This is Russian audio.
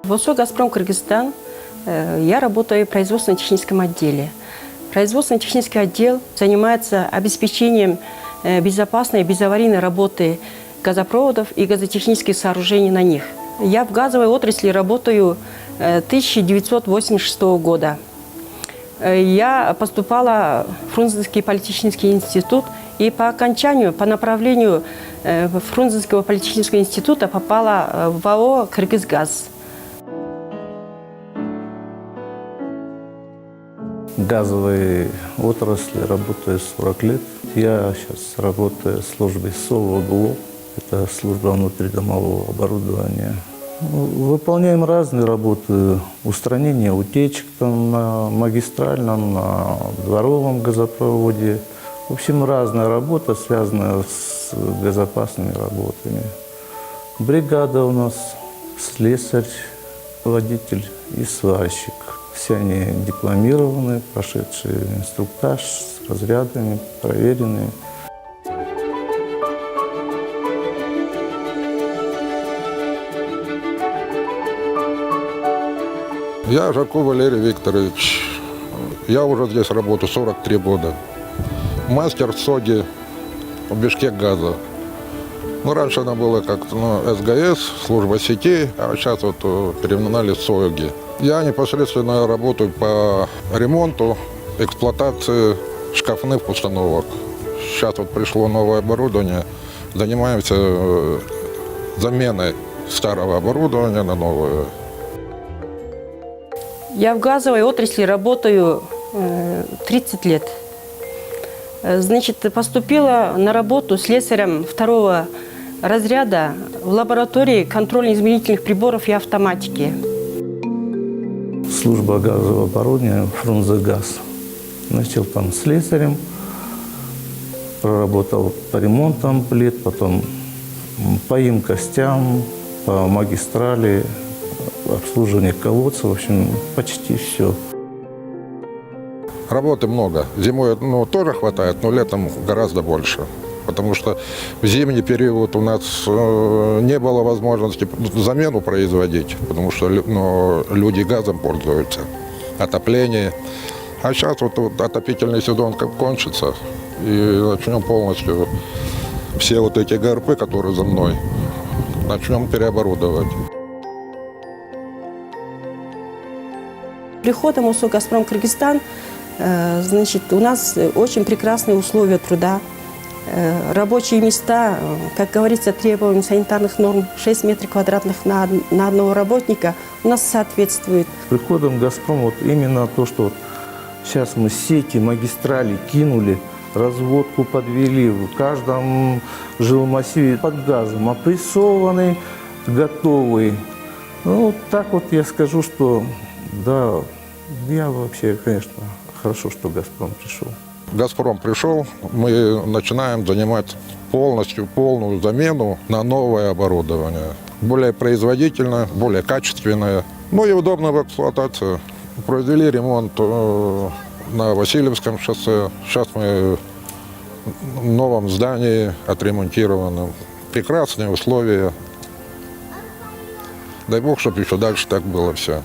В ОСО «Газпром Кыргызстан» я работаю в производственно-техническом отделе. Производственно-технический отдел занимается обеспечением безопасной и безаварийной работы газопроводов и газотехнических сооружений на них. Я в газовой отрасли работаю 1986 года. Я поступала в Фрунзенский политехнический институт и по окончанию, по направлению Фрунзенского политехнического института попала в АО «Кыргызгаз». В газовой отрасли работаю 40 лет. Я сейчас работаю в службе СОВО-ГЛО. Это служба внутридомового оборудования. Выполняем разные работы. Устранение утечек на магистральном, на дворовом газопроводе. В общем, разная работа, связанная с безопасными работами. Бригада у нас слесарь, водитель и сварщик. Все они дипломированные, прошедшие инструктаж с разрядами, проверенные. Я Жарков Валерий Викторович. Я уже здесь работаю 43 года. Мастер СОГИ в Бишкекгаза. Раньше она была как СГС, служба сетей, а сейчас переименовали СОГИ. Я непосредственно работаю по ремонту, эксплуатации шкафных установок. Сейчас пришло новое оборудование. Занимаемся заменой старого оборудования на новое. Я в газовой отрасли работаю 30 лет. Значит, поступила на работу слесарем второго разряда в лаборатории контрольно-измерительных приборов и автоматики. Служба газового оборудования «Фрунзегаз». Начал там слесарем, проработал по ремонтам плит, потом по емкостям, по магистрали, обслуживание колодцев, в общем, почти все. Работы много. Зимой тоже хватает, но летом гораздо больше. Потому что в зимний период у нас не было возможности замену производить, потому что люди газом пользуются, отопление. А сейчас отопительный сезон как кончится, и начнем полностью все эти ГРП, которые за мной, начнем переоборудовать. Приходом в ОСО «Газпром Кыргызстан» значит, у нас очень прекрасные условия труда. Рабочие места, как говорится, требованиям санитарных норм 6 метров квадратных на одного работника у нас соответствует. Приходом «Газпром» именно то, что сейчас мы сети, магистрали кинули, разводку подвели, в каждом жилмассиве под газом опрессованный, готовый. Так я скажу, что да, я вообще, конечно, хорошо, что «Газпром» пришел. «Газпром» пришел, мы начинаем занимать полную замену на новое оборудование. Более производительное, более качественное, и удобно в эксплуатации. Произвели ремонт на Васильевском шоссе. Сейчас мы в новом здании отремонтированы. Прекрасные условия. Дай бог, чтобы еще дальше так было все.